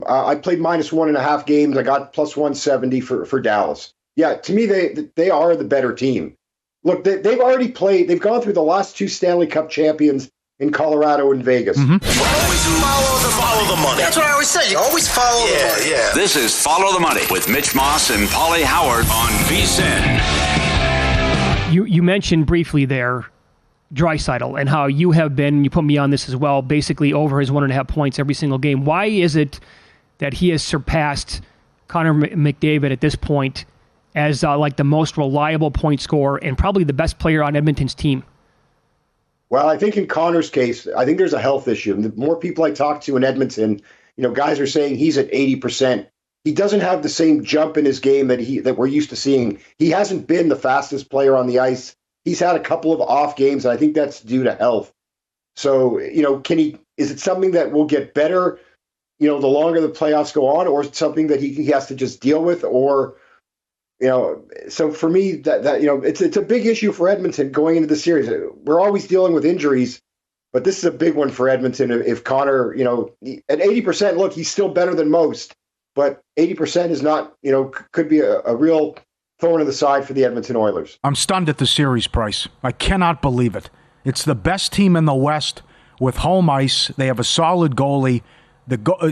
I played -1.5 games. I got plus 170 for Dallas. Yeah, to me, they are the better team. Look, they've already played. They've gone through the last 2 Stanley Cup champions in Colorado and Vegas. Always follow the money. That's what I always say. You always follow the money. Yeah. This is Follow the Money with Mitch Moss and Paulie Howard on VSiN. You mentioned briefly there Draisaitl and how you have been, you put me on this as well, basically over his 1.5 points every single game. Why is it that he has surpassed Connor McDavid at this point as like the most reliable point scorer and probably the best player on Edmonton's team? Well, I think in Connor's case, I think there's a health issue. And the more people I talk to in Edmonton, guys are saying he's at 80%. He doesn't have the same jump in his game that we're used to seeing. He hasn't been the fastest player on the ice. He's had a couple of off games, and I think that's due to health. So, is it something that will get better, the longer the playoffs go on, or is it something that he has to just deal with? Or, so for me, that it's a big issue for Edmonton going into the series. We're always dealing with injuries, but this is a big one for Edmonton. If Connor, at 80%, look, he's still better than most, but 80% is not, could be a real thorn in the side for the Edmonton Oilers. I'm stunned at the series price. I cannot believe it. It's the best team in the West with home ice. They have a solid goalie.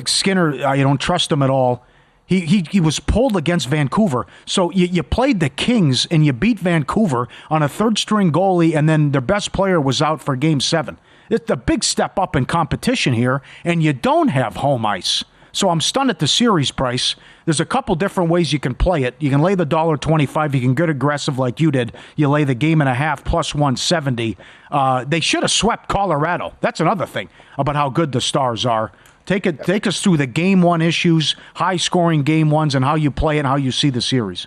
Skinner, I don't trust him at all. He was pulled against Vancouver. So you played the Kings and you beat Vancouver on a third-string goalie, and then their best player was out for Game 7. It's a big step up in competition here, and you don't have home ice. So I'm stunned at the series price. There's a couple different ways you can play it. You can lay the $1.25. You can get aggressive like you did. You lay the 1.5 plus 170. They should have swept Colorado. That's another thing about how good the Stars are. Take us through the Game 1 issues, high-scoring Game 1s, and how you play it and how you see the series.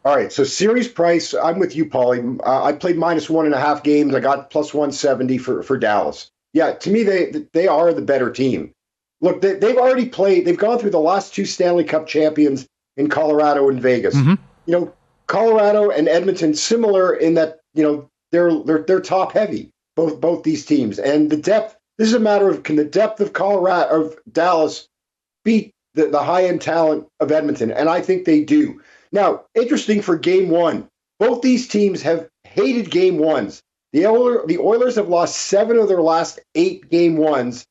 All right, so series price, I'm with you, Paulie. I played -1.5 games. I got plus 170 for Dallas. Yeah, to me, they are the better team. Look, they've already played. They've gone through the last 2 Stanley Cup champions in Colorado and Vegas. Mm-hmm. Colorado and Edmonton similar in that they're top heavy. Both these teams, and the depth. This is a matter of, can the depth of Dallas beat the high-end talent of Edmonton? And I think they do. Now, interesting for Game 1, both these teams have hated Game 1s. The Oilers have lost 7 of their last 8 Game 1s,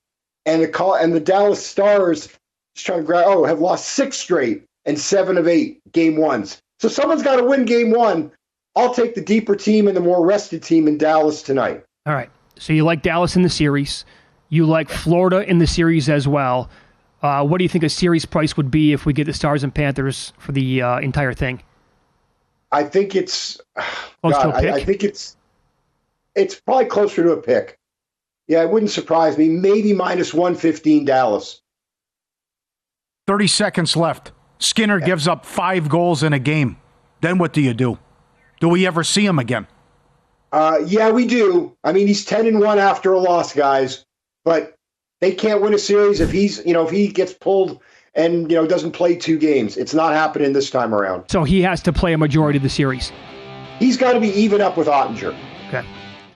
and the Dallas Stars have lost 6 straight and 7 of 8 Game 1s. So someone's got to win Game 1. I'll take the deeper team and the more rested team in Dallas tonight. All right. So you like Dallas in the series. You like Florida in the series as well. What do you think a series price would be if we get the Stars and Panthers for the entire thing? I think it's close to a pick? I think it's probably closer to a pick. Yeah, it wouldn't surprise me. Maybe -115 Dallas. 30 seconds left. Skinner gives up 5 goals in a game. Then what do you do? Do we ever see him again? Yeah, we do. I mean, he's 10-1 after a loss, guys. But they can't win a series if he gets pulled and doesn't play 2 games. It's not happening this time around. So he has to play a majority of the series. He's got to be even up with Ottinger. Okay.